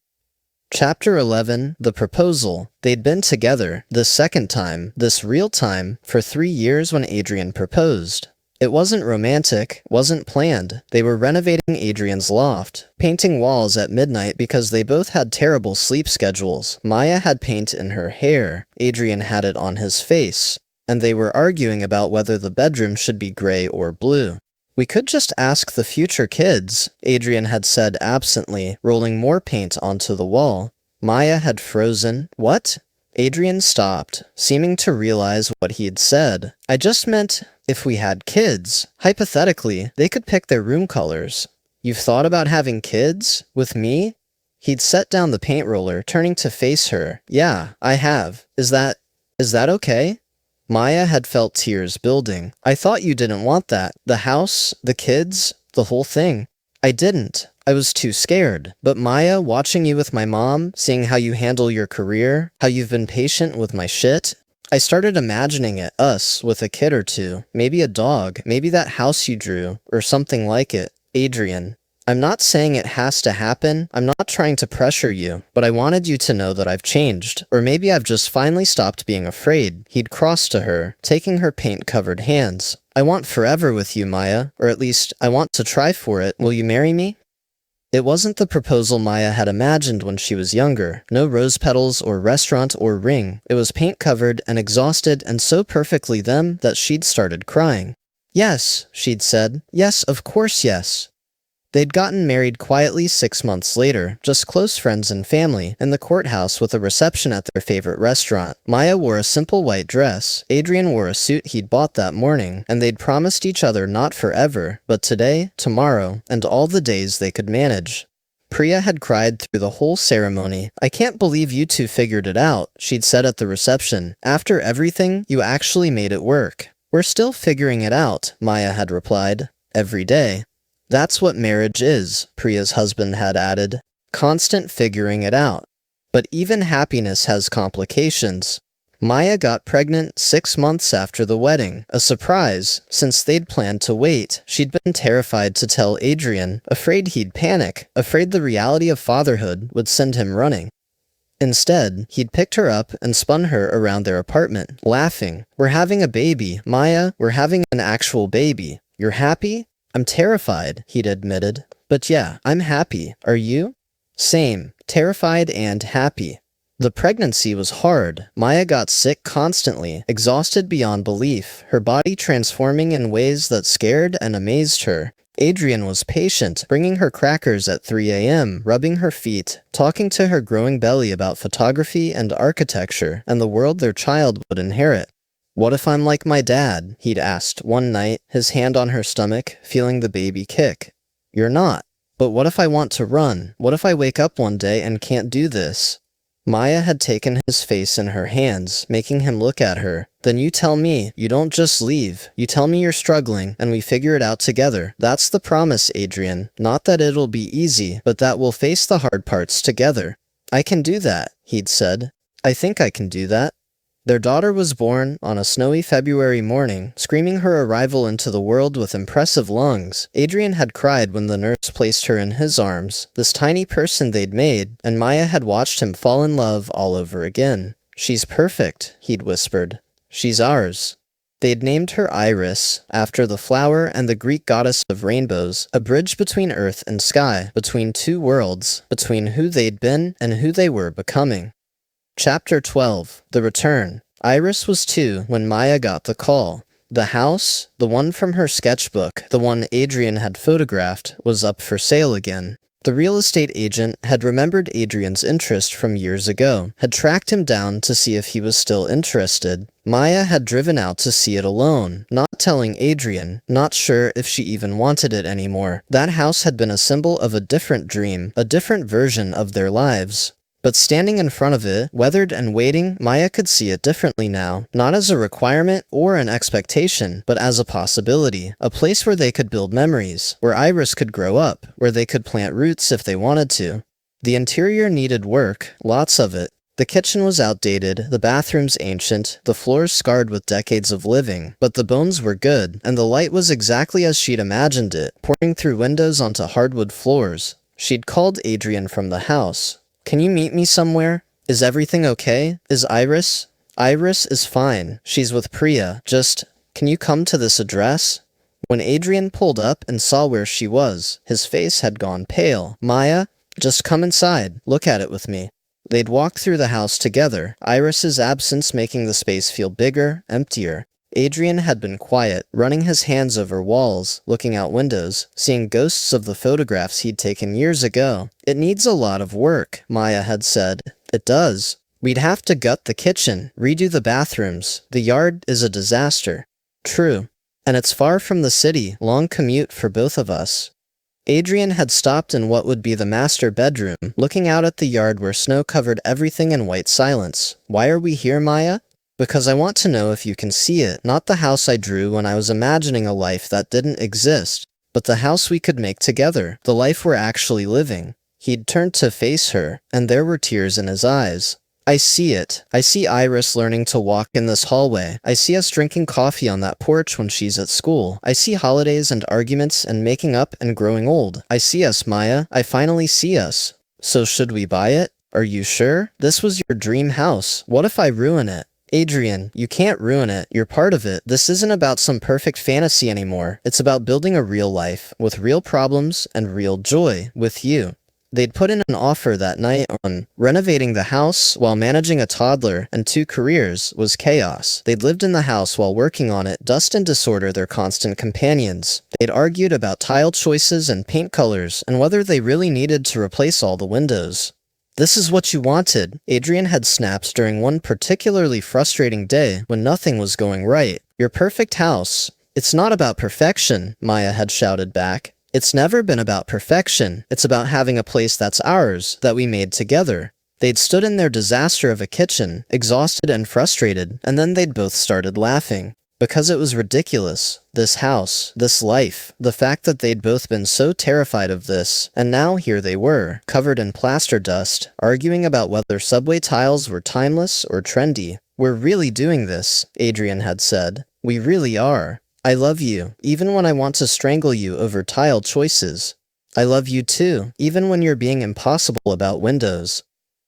Chapter 11, The Proposal. They'd been together, this second time, this real time, for 3 years when Adrien proposed. It wasn't romantic, wasn't planned. They were renovating Adrien's loft, painting walls at midnight because they both had terrible sleep schedules. Maya had paint in her hair, Adrien had it on his face, and they were arguing about whether the bedroom should be gray or blue. "We could just ask the future kids," Adrien had said absently, rolling more paint onto the wall. Maya had frozen. "What?" Adrien stopped, seeming to realize what he had said. "I just meant, if we had kids. Hypothetically, they could pick their room colors. You've thought about having kids? With me?" He'd set down the paint roller, turning to face her. "Yeah, I have. Is that okay?" Maya had felt tears building. "I thought you didn't want that. The house, the kids, the whole thing." "I didn't. I was too scared. But Maya, watching you with my mom, seeing how you handle your career, how you've been patient with my shit, I started imagining it, us, with a kid or two, maybe a dog, maybe that house you drew, or something like it. Adrien, I'm not saying it has to happen, I'm not trying to pressure you, but I wanted you to know that I've changed, or maybe I've just finally stopped being afraid." He'd crossed to her, taking her paint-covered hands. "I want forever with you, Maya, or at least, I want to try for it. Will you marry me?" It wasn't the proposal Maya had imagined when she was younger. No rose petals or restaurant or ring. It was paint-covered and exhausted and so perfectly them that she'd started crying. "Yes," she'd said. "Yes, of course yes." They'd gotten married quietly 6 months later, just close friends and family, in the courthouse with a reception at their favorite restaurant. Maya wore a simple white dress, Adrien wore a suit he'd bought that morning, and they'd promised each other not forever, but today, tomorrow, and all the days they could manage. Priya had cried through the whole ceremony. "I can't believe you two figured it out," she'd said at the reception. "After everything, you actually made it work." "We're still figuring it out," Maya had replied. "Every day." "That's what marriage is," Priya's husband had added. "Constant figuring it out. But even happiness has complications." Maya got pregnant 6 months after the wedding, a surprise, since they'd planned to wait. She'd been terrified to tell Adrien, afraid he'd panic, afraid the reality of fatherhood would send him running. Instead, he'd picked her up and spun her around their apartment, laughing. "We're having a baby, Maya, we're having an actual baby. You're happy?" "I'm terrified," he'd admitted. "But yeah, I'm happy. Are you?" "Same. Terrified and happy." The pregnancy was hard. Maya got sick constantly, exhausted beyond belief, her body transforming in ways that scared and amazed her. Adrien was patient, bringing her crackers at 3 a.m., rubbing her feet, talking to her growing belly about photography and architecture, and the world their child would inherit. "What if I'm like my dad?" he'd asked one night, his hand on her stomach, feeling the baby kick. "You're not." But what if I want to run? What if I wake up one day and can't do this? Maya had taken his face in her hands, making him look at her. Then you tell me, you don't just leave. You tell me you're struggling, and we figure it out together. That's the promise, Adrien. Not that it'll be easy, but that we'll face the hard parts together. I can do that, he'd said. I think I can do that. Their daughter was born on a snowy February morning, screaming her arrival into the world with impressive lungs. Adrien had cried when the nurse placed her in his arms, this tiny person they'd made, and Maya had watched him fall in love all over again. She's perfect, he'd whispered. She's ours. They'd named her Iris, after the flower and the Greek goddess of rainbows, a bridge between earth and sky, between two worlds, between who they'd been and who they were becoming. Chapter 12. The Return. Iris was 2 when Maya got the call. The house, the one from her sketchbook, the one Adrien had photographed, was up for sale again. The real estate agent had remembered Adrien's interest from years ago, had tracked him down to see if he was still interested. Maya had driven out to see it alone, not telling Adrien, not sure if she even wanted it anymore. That house had been a symbol of a different dream, a different version of their lives. But standing in front of it, weathered and waiting, Maya could see it differently now, not as a requirement or an expectation, but as a possibility, a place where they could build memories, where Iris could grow up, where they could plant roots if they wanted to. The interior needed work, lots of it. The kitchen was outdated, the bathrooms ancient, the floors scarred with decades of living, but the bones were good, and the light was exactly as she'd imagined it, pouring through windows onto hardwood floors. She'd called Adrien from the house. Can you meet me somewhere? Is everything okay? Is Iris? Iris is fine. She's with Priya. Just, can you come to this address? When Adrien pulled up and saw where she was, his face had gone pale. Maya, just come inside. Look at it with me. They'd walked through the house together, Iris's absence making the space feel bigger, emptier. Adrien had been quiet, running his hands over walls, looking out windows, seeing ghosts of the photographs he'd taken years ago. It needs a lot of work, Maya had said. It does. We'd have to gut the kitchen, redo the bathrooms. The yard is a disaster. True. And it's far from the city, long commute for both of us. Adrien had stopped in what would be the master bedroom, looking out at the yard where snow covered everything in white silence. Why are we here, Maya? Because I want to know if you can see it, not the house I drew when I was imagining a life that didn't exist, but the house we could make together, the life we're actually living. He'd turned to face her, and there were tears in his eyes. I see it. I see Iris learning to walk in this hallway. I see us drinking coffee on that porch when she's at school. I see holidays and arguments and making up and growing old. I see us, Maya. I finally see us. So should we buy it? Are you sure? This was your dream house. What if I ruin it? Adrien, you can't ruin it. You're part of it. This isn't about some perfect fantasy anymore. It's about building a real life, with real problems and real joy, with you. They'd put in an offer that night on renovating the house while managing a toddler and 2 careers was chaos. They'd lived in the house while working on it, dust and disorder their constant companions. They'd argued about tile choices and paint colors and whether they really needed to replace all the windows. This is what you wanted, Adrien had snapped during one particularly frustrating day when nothing was going right. Your perfect house. It's not about perfection, Maya had shouted back. It's never been about perfection. It's about having a place that's ours, that we made together. They'd stood in their disaster of a kitchen, exhausted and frustrated, and then they'd both started laughing. Because it was ridiculous. This house, this life, the fact that they'd both been so terrified of this, and now here they were, covered in plaster dust, arguing about whether subway tiles were timeless or trendy. We're really doing this, Adrien had said. We really are. I love you, even when I want to strangle you over tile choices. I love you too, even when you're being impossible about windows.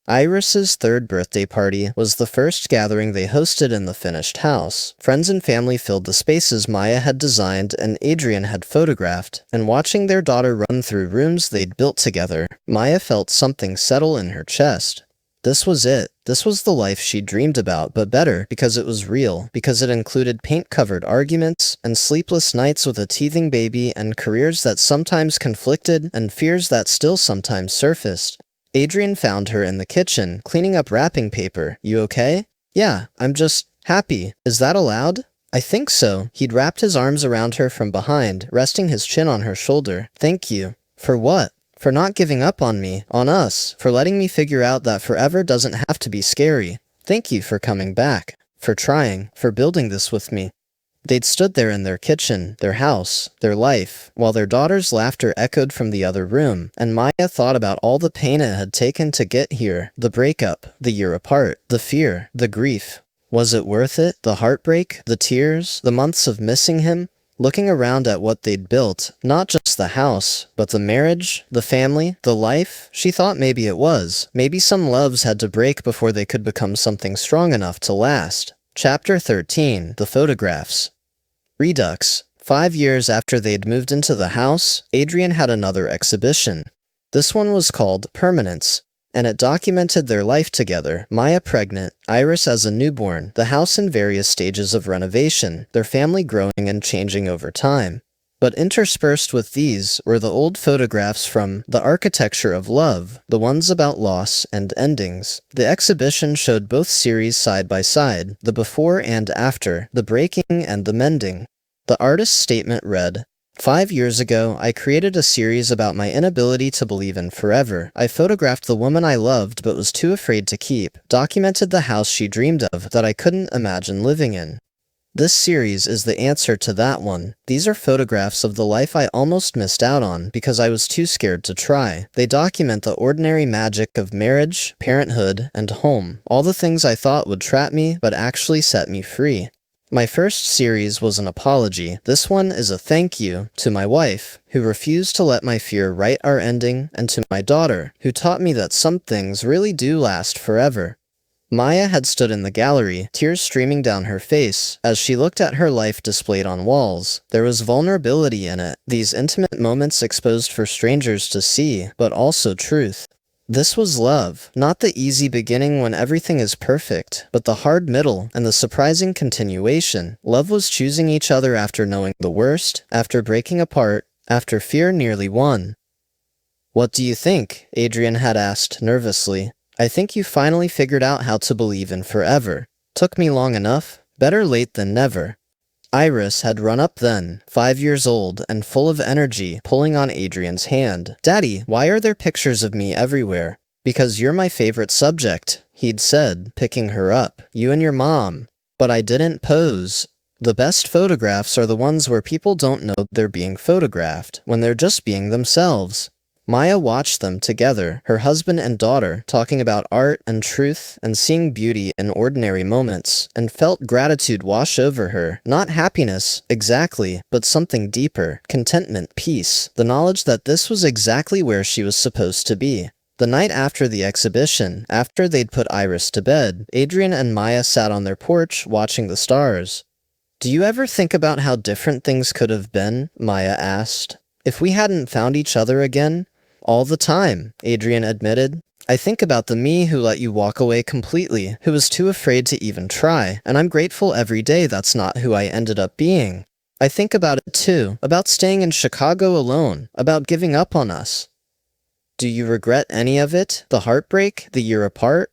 Iris's 3rd birthday party was the first gathering they hosted in the finished house. Friends and family filled the spaces Maya had designed and Adrien had photographed, and watching their daughter run through rooms they'd built together, Maya felt something settle in her chest. This was it. This was the life she dreamed about, but better because it was real, because it included paint-covered arguments, and sleepless nights with a teething baby, and careers that sometimes conflicted, and fears that still sometimes surfaced. Adrien found her in the kitchen, cleaning up wrapping paper. You okay? Yeah, I'm just happy. Is that allowed? I think so. He'd wrapped his arms around her from behind, resting his chin on her shoulder. Thank you. For what? for not giving up on me, on us, for letting me figure out that forever doesn't have to be scary. Thank you for coming back, for trying, for building this with me." They'd stood there in their kitchen, their house, their life, while their daughter's laughter echoed from the other room, and Maya thought about all the pain it had taken to get here, the breakup, the year apart, the fear, the grief. Was it worth it? The heartbreak, the tears, the months of missing him? Looking around at what they'd built, not just the house, but the marriage, the family, the life, she thought maybe it was. Maybe some loves had to break before they could become something strong enough to last. Chapter 13. The Photographs. Redux. 5 years after they'd moved into the house, Adrien had another exhibition. This one was called Permanence, and it documented their life together, Maya pregnant, Iris as a newborn, the house in various stages of renovation, their family growing and changing over time. But interspersed with these were the old photographs from The Architecture of Love, the ones about loss and endings. The exhibition showed both series side by side, the before and after, the breaking and the mending. The artist's statement read, "5 years ago, I created a series about my inability to believe in forever. I photographed the woman I loved but was too afraid to keep, documented the house she dreamed of that I couldn't imagine living in. This series is the answer to that one. These are photographs of the life I almost missed out on because I was too scared to try. They document the ordinary magic of marriage, parenthood, and home. All the things I thought would trap me but actually set me free. My first series was an apology. This one is a thank you to my wife, who refused to let my fear write our ending, and to my daughter, who taught me that some things really do last forever." Maya had stood in the gallery, tears streaming down her face, as she looked at her life displayed on walls. There was vulnerability in it, these intimate moments exposed for strangers to see, but also truth. This was love, not the easy beginning when everything is perfect, but the hard middle and the surprising continuation. Love was choosing each other after knowing the worst, after breaking apart, after fear nearly won. "What do you think?" Adrien had asked nervously. "I think you finally figured out how to believe in forever. Took me long enough. Better late than never." Iris had run up then, 5 years old and full of energy, pulling on Adrien's hand. "Daddy, why are there pictures of me everywhere?" "Because you're my favorite subject," he'd said, picking her up. "You and your mom." "But I didn't pose." The best photographs are the ones where people don't know they're being photographed, when they're just being themselves. Maya watched them together, her husband and daughter, talking about art and truth and seeing beauty in ordinary moments, and felt gratitude wash over her. Not happiness, exactly, but something deeper. Contentment, peace, the knowledge that this was exactly where she was supposed to be. The night after the exhibition, after they'd put Iris to bed, Adrien and Maya sat on their porch watching the stars. "Do you ever think about how different things could have been?" Maya asked. "If we hadn't found each other again?" "All the time," Adrien admitted. "I think about the me who let you walk away completely, who was too afraid to even try, and I'm grateful every day that's not who I ended up being. I think about it too, about staying in Chicago alone, about giving up on us." "Do you regret any of it? The heartbreak? The year apart?"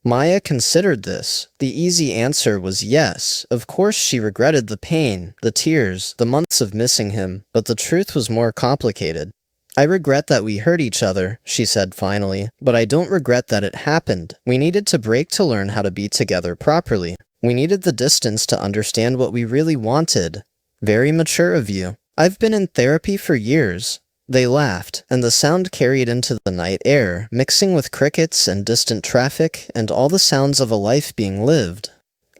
Maya considered this. The easy answer was yes. Of course she regretted the pain, the tears, the months of missing him, but the truth was more complicated. "I regret that we hurt each other," she said finally, "but I don't regret that it happened. We needed to break to learn how to be together properly. We needed the distance to understand what we really wanted." "Very mature of you. I've been in therapy for years." They laughed, and the sound carried into the night air, mixing with crickets and distant traffic and all the sounds of a life being lived.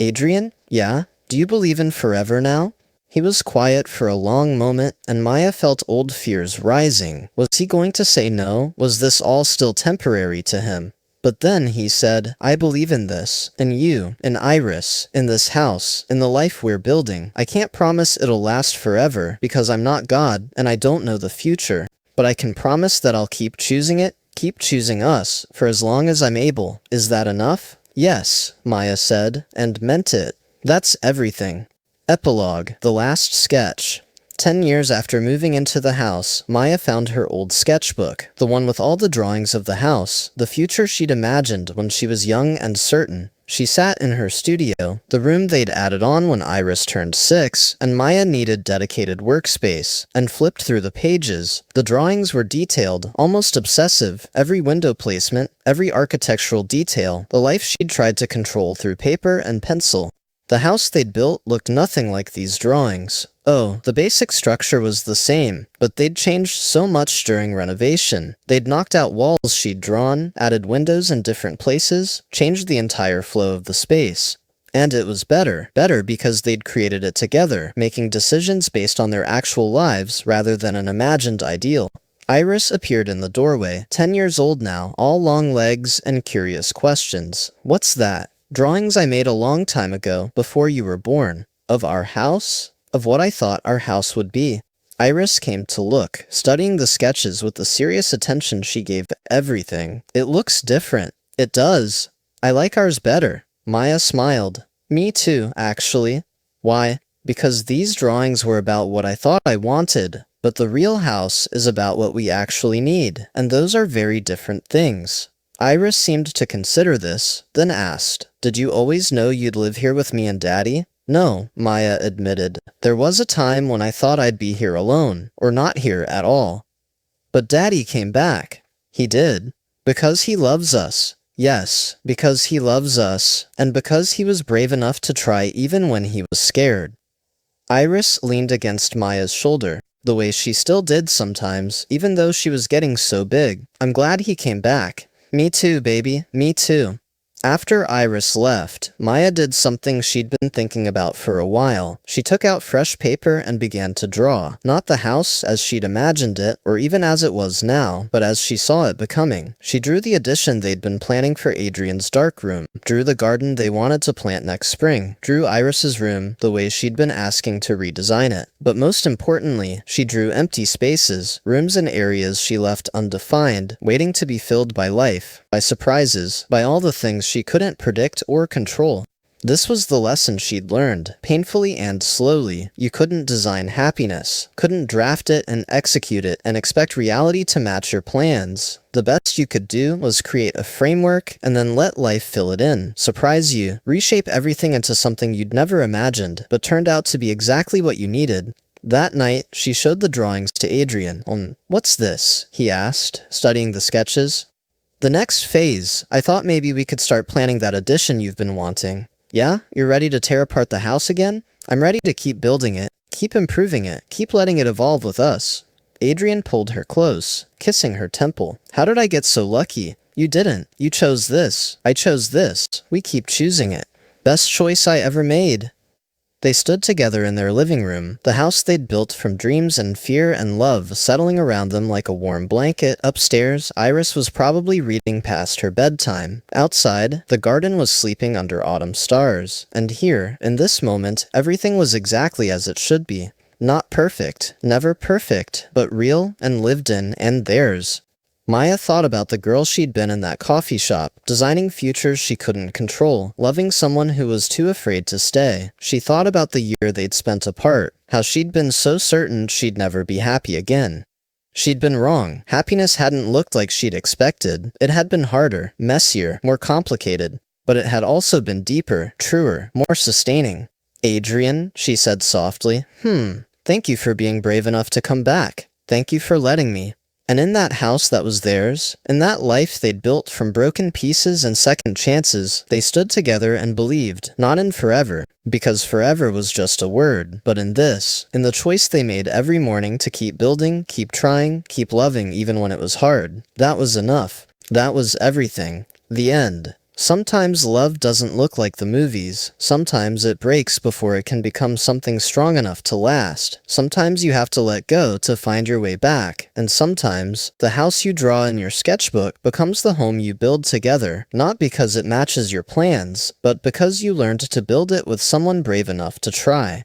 "Adrien? Yeah? Do you believe in forever now?" He was quiet for a long moment, and Maya felt old fears rising. Was he going to say no? Was this all still temporary to him? But then he said, "I believe in this, in you, in Iris, in this house, in the life we're building. I can't promise it'll last forever, because I'm not God, and I don't know the future. But I can promise that I'll keep choosing it, keep choosing us, for as long as I'm able. Is that enough?" "Yes," Maya said, and meant it. That's everything. Epilogue, the last sketch. 10 years after moving into the house, Maya found her old sketchbook, the one with all the drawings of the house, the future she'd imagined when she was young and certain. She sat in her studio, the room they'd added on when Iris turned 6, and Maya needed dedicated workspace, and flipped through the pages. The drawings were detailed, almost obsessive, every window placement, every architectural detail, the life she'd tried to control through paper and pencil. The house they'd built looked nothing like these drawings. Oh, the basic structure was the same, but they'd changed so much during renovation. They'd knocked out walls she'd drawn, added windows in different places, changed the entire flow of the space. And it was better because they'd created it together, making decisions based on their actual lives rather than an imagined ideal. Iris appeared in the doorway, 10 years old now, all long legs and curious questions. What's that? Drawings I made a long time ago, before you were born. Of our house? Of what I thought our house would be. Iris came to look, studying the sketches with the serious attention she gave to everything. It looks different. It does. I like ours better. Maya smiled. Me too, actually. Why? Because these drawings were about what I thought I wanted, but the real house is about what we actually need, and those are very different things. Iris seemed to consider this, then asked, "Did you always know you'd live here with me and Daddy?" "No," Maya admitted. "There was a time when I thought I'd be here alone, or not here at all. But Daddy came back." "He did. Because he loves us." "Yes, because he loves us, and because he was brave enough to try even when he was scared." Iris leaned against Maya's shoulder, the way she still did sometimes, even though she was getting so big. "I'm glad he came back." "Me too, baby. Me too." After Iris left, Maya did something she'd been thinking about for a while. She took out fresh paper and began to draw. Not the house as she'd imagined it, or even as it was now, but as she saw it becoming. She drew the addition they'd been planning for Adrien's dark room, drew the garden they wanted to plant next spring, drew Iris's room the way she'd been asking to redesign it. But most importantly, she drew empty spaces, rooms and areas she left undefined, waiting to be filled by life, by surprises, by all the things she couldn't predict or control. This was the lesson she'd learned, painfully and slowly. You couldn't design happiness, couldn't draft it and execute it and expect reality to match your plans. The best you could do was create a framework and then let life fill it in, surprise you, reshape everything into something you'd never imagined, but turned out to be exactly what you needed. That night, she showed the drawings to Adrien. "What's this?" he asked, studying the sketches. "The next phase. I thought maybe we could start planning that addition you've been wanting." "Yeah? You're ready to tear apart the house again?" "I'm ready to keep building it, keep improving it, keep letting it evolve with us." Adrien pulled her close, kissing her temple. "How did I get so lucky?" "You didn't. You chose this. I chose this. We keep choosing it. Best choice I ever made." They stood together in their living room, the house they'd built from dreams and fear and love settling around them like a warm blanket. Upstairs, Iris was probably reading past her bedtime. Outside, the garden was sleeping under autumn stars. And here, in this moment, everything was exactly as it should be. Not perfect, never perfect, but real and lived in and theirs. Maya thought about the girl she'd been in that coffee shop, designing futures she couldn't control, loving someone who was too afraid to stay. She thought about the year they'd spent apart, how she'd been so certain she'd never be happy again. She'd been wrong. Happiness hadn't looked like she'd expected. It had been harder, messier, more complicated. But it had also been deeper, truer, more sustaining. "Adrien," she said softly, "thank you for being brave enough to come back. Thank you for letting me." And in that house that was theirs, in that life they'd built from broken pieces and second chances, they stood together and believed, not in forever, because forever was just a word, but in this, in the choice they made every morning to keep building, keep trying, keep loving even when it was hard. That was enough. That was everything. The end. Sometimes love doesn't look like the movies. Sometimes it breaks before it can become something strong enough to last. Sometimes you have to let go to find your way back. And sometimes, the house you draw in your sketchbook becomes the home you build together, not because it matches your plans, but because you learned to build it with someone brave enough to try.